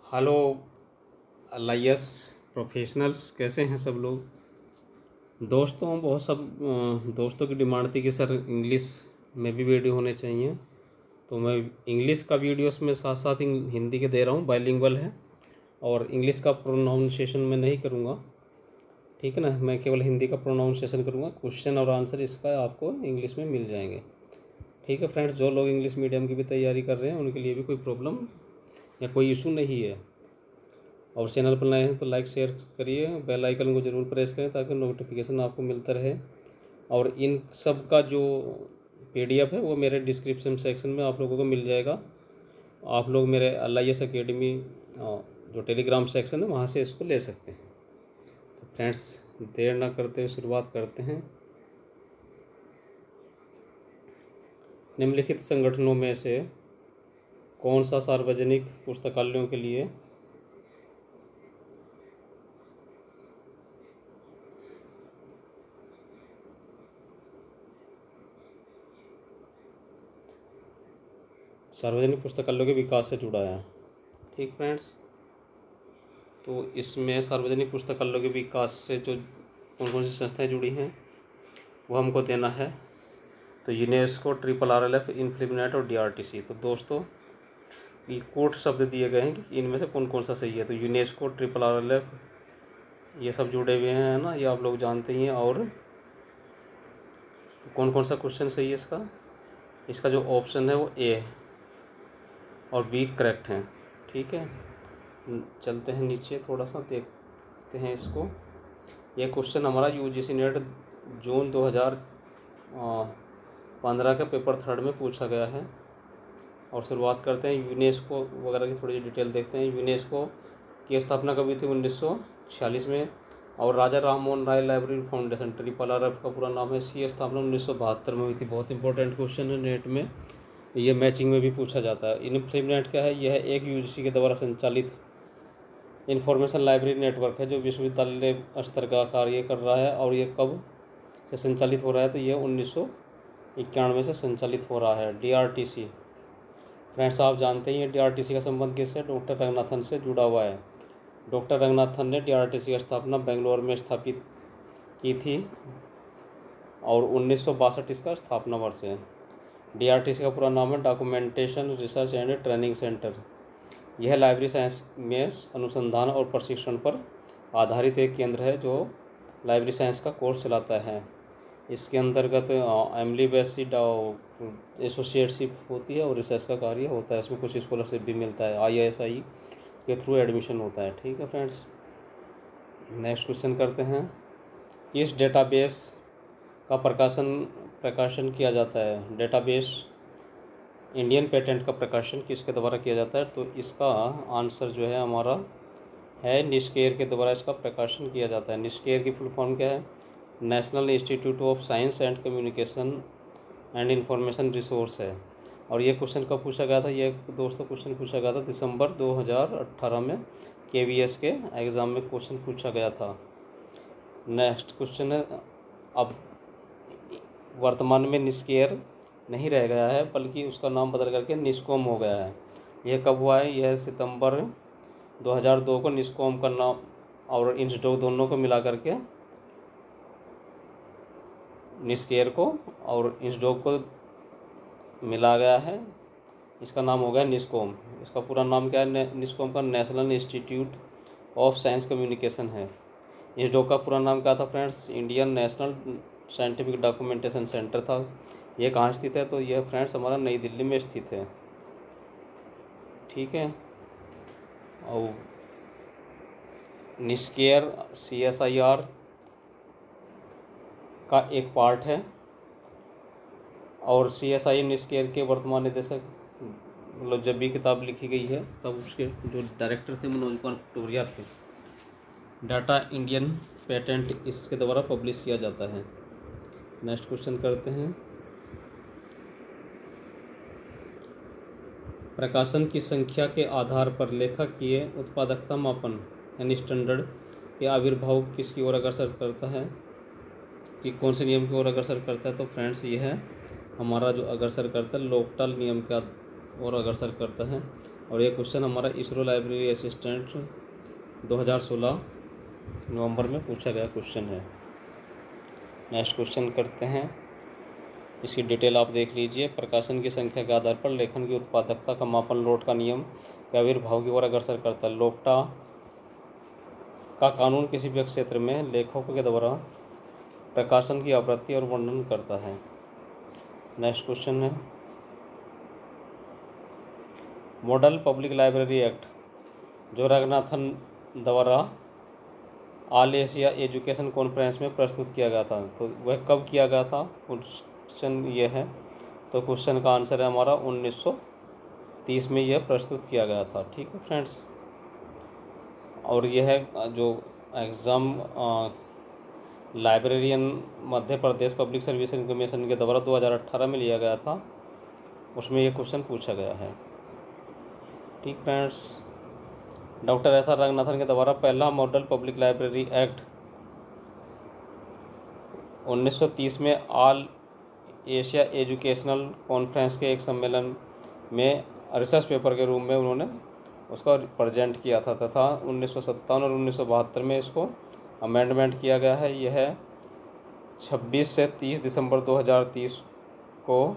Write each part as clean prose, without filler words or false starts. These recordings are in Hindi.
हेलो LIS प्रोफेशनल्स, कैसे हैं सब लोग। दोस्तों की डिमांड थी कि सर इंग्लिश में भी वीडियो होने चाहिए, तो मैं इंग्लिश का वीडियोस में साथ साथ हिंदी के दे रहा हूँ। बाइलिंगुअल है और इंग्लिश का प्रोनाउंसिएशन मैं नहीं करूँगा, ठीक है ना। मैं केवल हिंदी का प्रोनाउंसिएशन करूँगा। क्वेश्चन और आंसर इसका आपको इंग्लिश में मिल जाएंगे, ठीक है फ्रेंड्स। जो लोग इंग्लिश मीडियम की भी तैयारी कर रहे हैं उनके लिए भी कोई प्रॉब्लम या कोई इशू नहीं है। और चैनल पर नए हैं तो लाइक शेयर करिए, बेल आइकन को ज़रूर प्रेस करें ताकि नोटिफिकेशन आपको मिलता रहे। और इन सब का जो PDF है वो मेरे डिस्क्रिप्शन सेक्शन में आप लोगों को मिल जाएगा। आप लोग मेरे LIS अकेडमी जो टेलीग्राम सेक्शन है वहाँ से इसको ले सकते हैं। तो फ्रेंड्स, देर ना करते हुए शुरुआत करते हैं। निम्नलिखित संगठनों में से कौन सा सार्वजनिक पुस्तकालयों के लिए सार्वजनिक पुस्तकालयों के विकास से जुड़ा है, ठीक फ्रेंड्स। तो इसमें सार्वजनिक पुस्तकालयों के विकास से जो कौन कौन सी संस्थाएं जुड़ी हैं वो हमको देना है। तो यूनेस्को, RRLF, इन्फ्लिबनेट और DRTC। तो दोस्तों ये कोड शब्द दिए गए हैं कि इनमें से कौन कौन सा सही है। तो यूनेस्को, RRLF ये सब जुड़े हुए हैं ना, ये आप लोग जानते ही हैं। और तो कौन कौन सा क्वेश्चन सही है इसका जो ऑप्शन है वो A और B करेक्ट हैं, ठीक है। चलते हैं नीचे, थोड़ा सा देखते हैं इसको। ये क्वेश्चन हमारा UGC नेट जून 2015 के पेपर 3 में पूछा गया है। और शुरुआत करते हैं यूनेस्को वगैरह की थोड़ी डिटेल देखते हैं। यूनेस्को की स्थापना कभी थी? 1946 में। और Raja Rammohan Roy library foundation, RRLF का पूरा नाम है। इसकी स्थापना 1972 में हुई थी। बहुत इंपॉर्टेंट क्वेश्चन है, नेट में ये मैचिंग में भी पूछा जाता है। इन्फ्लिबनेट क्या है? यह एक UGC के द्वारा संचालित इंफॉर्मेशन लाइब्रेरी नेटवर्क है जो विश्वविद्यालय स्तर का कार्य कर रहा है। और ये कब से संचालित हो रहा है? तो ये 1991 से संचालित हो रहा है। DRTC फ्रेंड्स, आप जानते ही हैं DRTC का संबंध किससे? डॉक्टर रंगनाथन से जुड़ा हुआ है। डॉक्टर रंगनाथन ने DRTC की स्थापना बेंगलोर में स्थापित की थी और 1962 इसका स्थापना वर्ष है। DRTC का पूरा नाम है documentation research and training centre. यह लाइब्रेरी साइंस में अनुसंधान और प्रशिक्षण पर आधारित एक केंद्र है जो लाइब्रेरी साइंस का कोर्स चलाता है। इसके अंतर्गत एमली बेसिड एसोसिएटशिप होती है और रिसर्च का कार्य होता है। इसमें कुछ स्कॉलरशिप भी मिलता है, ISI के थ्रू एडमिशन होता है, ठीक है फ्रेंड्स। नेक्स्ट क्वेश्चन करते हैं। किस डेटाबेस का प्रकाशन किया जाता है? डेटाबेस इंडियन पेटेंट का प्रकाशन किसके द्वारा किया जाता है? तो इसका आंसर जो है हमारा है निस्केयर के द्वारा इसका प्रकाशन किया जाता है। निस्केयर की फुल फॉर्म क्या है? National institute of science and communication and information resource है। और ये क्वेश्चन कब पूछा गया था? ये दोस्तों क्वेश्चन पूछा गया था दिसंबर 2018 में KVS के एग्ज़ाम में क्वेश्चन पूछा गया था। नेक्स्ट क्वेश्चन है, अब वर्तमान में निस्केयर नहीं रह गया है बल्कि उसका नाम बदल करके निस्कॉम हो गया है। यह कब हुआ है? यह सितंबर 2002 को निस्कॉम का नाम और इंस्डोक दोनों को मिला करके निस्केयर को और इंस्डोक को मिला गया है। इसका नाम हो गया निस्कॉम। इसका पूरा नाम क्या है? निस्कॉम का national institute of science communication है। इंस्डोक का पूरा नाम क्या था friends? Indian national scientific documentation centre था। यह कहाँ स्थित है? तो यह फ्रेंड्स हमारा नई दिल्ली में स्थित है, ठीक है। और निस्केयर CSIR का एक पार्ट है और CSI निस्केयर के वर्तमान निदेशक, मतलब जब भी किताब लिखी गई है तब उसके जो डायरेक्टर थे मनोज कुमार पटोरिया थे। डाटा इंडियन पेटेंट इसके द्वारा पब्लिश किया जाता है। नेक्स्ट क्वेश्चन करते हैं। प्रकाशन की संख्या के आधार पर लेखकीय उत्पादकता मापन यानी स्टैंडर्ड के आविर्भाव किसकी ओर अग्रसर करता है? कि कौन से नियम की ओर अग्रसर करता है? तो फ्रेंड्स ये है हमारा जो अग्रसर करता है लोकटाल नियम का ओर अग्रसर करता है। और ये क्वेश्चन हमारा इसरो लाइब्रेरी असिस्टेंट 2016 नवंबर में पूछा गया क्वेश्चन है। नेक्स्ट क्वेश्चन करते हैं, इसकी डिटेल आप देख लीजिए। प्रकाशन की संख्या के आधार पर लेखन की उत्पादकता का मापन लोट का नियम के आविर्भाव की ओर अग्रसर करता है। लोप्टा का कानून किसी भी क्षेत्र में लेखकों के द्वारा प्रकाशन की आवृत्ति और वर्णन करता है। नेक्स्ट क्वेश्चन है, मॉडल पब्लिक लाइब्रेरी एक्ट जो रंगनाथन द्वारा ऑल एशिया एजुकेशन कॉन्फ्रेंस में प्रस्तुत किया गया था, तो वह कब किया गया था? क्वेश्चन ये है, तो क्वेश्चन का आंसर है हमारा 1930 में यह प्रस्तुत किया गया था। ठीक है फ्रेंड्स, और यह है जो exam librarian Madhya Pradesh public service commission के द्वारा 2018 में लिया गया था, उसमें यह क्वेश्चन पूछा गया है। ठीक friends, doctor S R Ranganathan के द्वारा पहला मॉडल पब्लिक लाइब्रेरी एक्ट 1930 में ऑल एशिया एजुकेशनल कॉन्फ्रेंस के एक सम्मेलन में रिसर्च पेपर के रूप में उन्होंने उसका प्रेजेंट किया था, तथा 1957 और 1972 में इसको अमेंडमेंट किया गया है। यह 26 से 30 दिसंबर 2030 को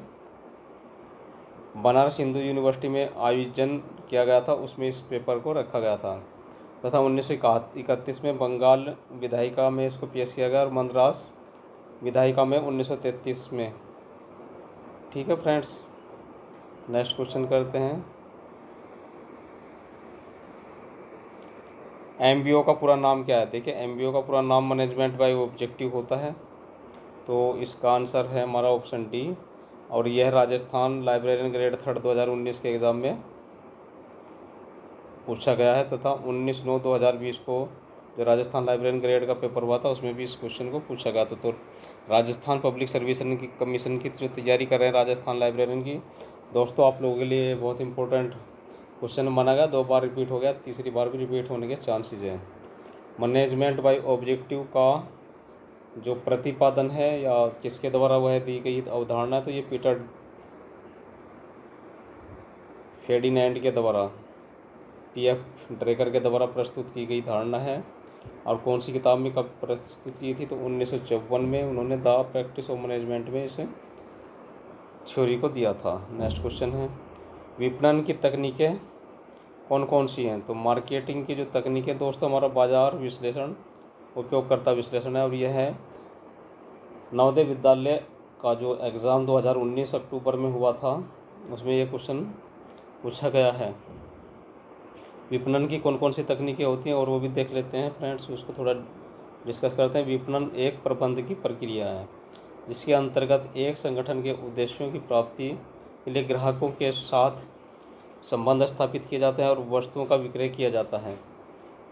बनारस हिंदू यूनिवर्सिटी में आयोजन किया गया था, उसमें इस पेपर को रखा गया था, तथा 1931 में बंगाल विधायिका में इसको पेश किया गया और मद्रास विधायिका में 1933 में। ठीक है फ्रेंड्स, नेक्स्ट क्वेश्चन करते हैं। एमबीओ का पूरा नाम क्या है? देखिए, एमबीओ का पूरा नाम मैनेजमेंट बाय ऑब्जेक्टिव होता है, तो इसका आंसर है हमारा ऑप्शन डी। और यह राजस्थान लाइब्रेरियन ग्रेड 3 2019 के एग्ज़ाम में पूछा गया है, तथा 19/9/2020 को जो राजस्थान लाइब्रेरियन ग्रेड का पेपर हुआ था उसमें भी इस क्वेश्चन को पूछा गया था। तो राजस्थान पब्लिक सर्विस की कमीशन की जो तैयारी कर रहे हैं राजस्थान लाइब्रेरियन की, दोस्तों आप लोगों के लिए बहुत इंपॉर्टेंट क्वेश्चन माना गया, 2 बार रिपीट हो गया, तीसरी बार भी रिपीट होने के चांसेस हैं। मैनेजमेंट बाय ऑब्जेक्टिव का जो प्रतिपादन है या किसके द्वारा वह दी गई अवधारणा है, तो ये पीटर फेर्डिनैंड के द्वारा, टीएफ ड्रेकर के द्वारा प्रस्तुत की गई धारणा है। और कौन सी किताब में कब प्रस्तुत की थी? तो 1954 में उन्होंने द प्रैक्टिस ऑफ मैनेजमेंट में इसे थ्योरी को दिया था। नेक्स्ट क्वेश्चन है, विपणन की तकनीकें कौन कौन सी हैं? तो मार्केटिंग की जो तकनीकें दोस्तों हमारा बाजार विश्लेषण, उपयोगकर्ता विश्लेषण है, और यह है नवोदय विद्यालय का जो एग्ज़ाम 2019 अक्टूबर में हुआ था उसमें यह क्वेश्चन पूछा गया है। विपणन की कौन कौन सी तकनीकें होती हैं और वो भी देख लेते हैं फ्रेंड्स, उसको थोड़ा डिस्कस करते हैं। विपणन एक प्रबंध की प्रक्रिया है जिसके अंतर्गत एक संगठन के उद्देश्यों की प्राप्ति के लिए ग्राहकों के साथ संबंध स्थापित किए जाते हैं और वस्तुओं का विक्रय किया जाता है।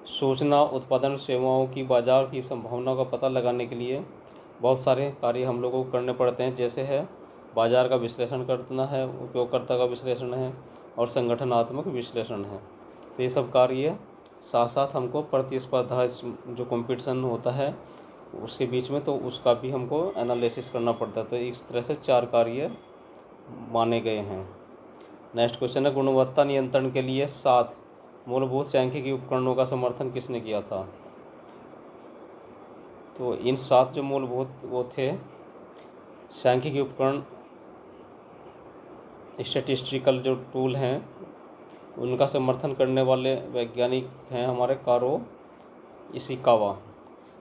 सूचना, उत्पादन, सेवाओं की बाजार की संभावनाओं का पता लगाने के लिए बहुत सारे कार्य हम लोगों को करने पड़ते हैं, जैसे है बाजार का विश्लेषण करना है, उपयोगकर्ता का विश्लेषण है और संगठनात्मक विश्लेषण है। तो ये सब कार्य साथ साथ हमको प्रतिस्पर्धा जो कंपटीशन होता है उसके बीच में, तो उसका भी हमको एनालिसिस करना पड़ता है। तो इस तरह से 4 कार्य माने गए हैं। नेक्स्ट क्वेश्चन है, गुणवत्ता नियंत्रण के लिए 7 मूलभूत सांख्यिकी उपकरणों का समर्थन किसने किया था? तो इन 7 जो मूलभूत वो थे सांख्यिकी उपकरण, स्टैटिस्टिकल जो टूल हैं उनका समर्थन करने वाले वैज्ञानिक हैं हमारे कारो इशिकावा।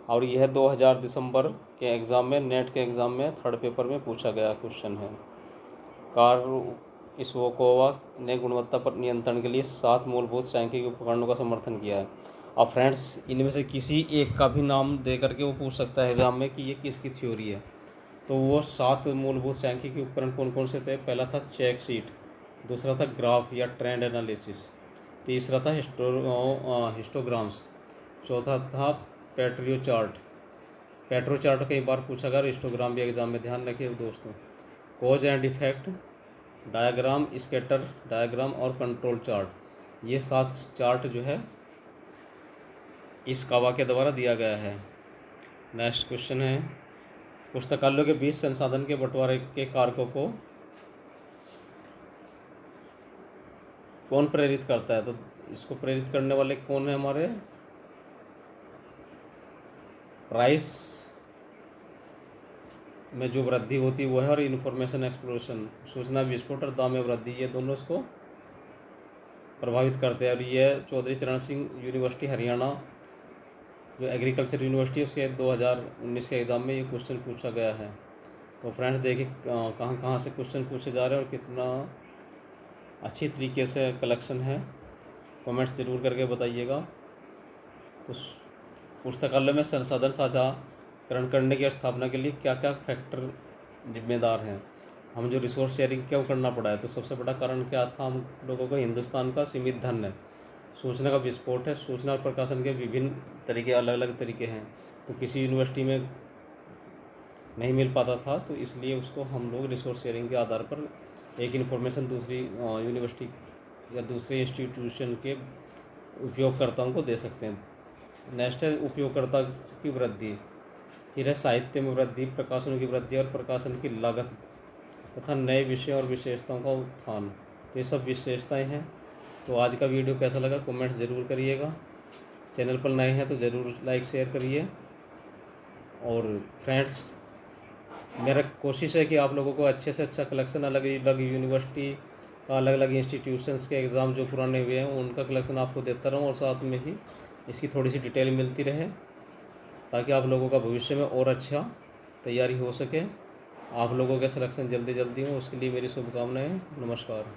और यह 2000 दिसंबर के एग्ज़ाम में, नेट के एग्ज़ाम में 3rd पेपर में पूछा गया क्वेश्चन है। कारो इशिकावा ने गुणवत्ता पर नियंत्रण के लिए 7 मूलभूत सांख्यिकी उपकरणों का समर्थन किया है। अब फ्रेंड्स, इनमें से किसी एक का भी नाम दे करके वो पूछ सकता है एग्ज़ाम में कि ये किसकी थ्योरी है। तो वो 7 मूलभूत सांख्यिकी उपकरण कौन कौन से थे? पहला था चेक शीट, दूसरा था ग्राफ या ट्रेंड एनालिसिस, तीसरा था हिस्टोग्राम्स, चौथा था पेट्रो चार्ट कई बार पूछा गया, हिस्टोग्राम भी एग्जाम में ध्यान रखिए दोस्तों। Cause and effect diagram, scatter diagram और कंट्रोल चार्ट, ये 7 चार्ट जो है इस कावा के द्वारा दिया गया है। नेक्स्ट क्वेश्चन है, पुस्तकालयों के बीच संसाधन के बंटवारे के कारकों को कौन प्रेरित करता है, तो इसको प्रेरित करने वाले कौन है हमारे, प्राइस में जो वृद्धि होती है वो है, और इन्फॉर्मेशन एक्सप्लोशन, सूचना विस्फोट और दाम में वृद्धि, ये दोनों इसको प्रभावित करते हैं। और ये चौधरी चरण सिंह यूनिवर्सिटी हरियाणा जो एग्रीकल्चर यूनिवर्सिटी है उसके 2019 के एग्ज़ाम में ये क्वेश्चन पूछा गया है। तो फ्रेंड्स देखिए कहाँ कहाँ से क्वेश्चन पूछे जा रहे हैं और कितना अच्छी तरीके से कलेक्शन है, कमेंट्स ज़रूर करके बताइएगा। तो पुस्तकालय में संसाधन साझाकरण करने की स्थापना के लिए क्या क्या फैक्टर जिम्मेदार हैं, हम जो रिसोर्स शेयरिंग क्यों करना पड़ा है, तो सबसे बड़ा कारण क्या था हम लोगों को, हिंदुस्तान का सीमित धन है, सूचना का विस्फोट है, सूचना और प्रकाशन के विभिन्न तरीके, अलग अलग तरीके हैं, तो किसी यूनिवर्सिटी में नहीं मिल पाता था, तो इसलिए उसको हम लोग रिसोर्स शेयरिंग के आधार पर एक इन्फॉर्मेशन दूसरी यूनिवर्सिटी या दूसरे इंस्टीट्यूशन के उपयोगकर्ताओं को दे सकते हैं। नेक्स्ट है उपयोगकर्ता की वृद्धि, फिर है साहित्य में वृद्धि, प्रकाशनों की वृद्धि और प्रकाशन की लागत तथा नए विषय और विशेषताओं का उत्थान, तो ये सब विशेषताएं हैं। तो आज का वीडियो कैसा लगा कमेंट्स ज़रूर करिएगा, चैनल पर नए हैं तो ज़रूर लाइक शेयर करिए। और फ्रेंड्स मेरा कोशिश है कि आप लोगों को अच्छे से अच्छा कलेक्शन, अलग अलग यूनिवर्सिटी का, अलग अलग इंस्टीट्यूशंस के एग्ज़ाम जो पुराने हुए हैं उनका कलेक्शन आपको देता रहूं, और साथ में ही इसकी थोड़ी सी डिटेल मिलती रहे, ताकि आप लोगों का भविष्य में और अच्छा तैयारी हो सके, आप लोगों के सिलेक्शन जल्दी जल्दी हो, उसके लिए मेरी शुभकामनाएं। नमस्कार।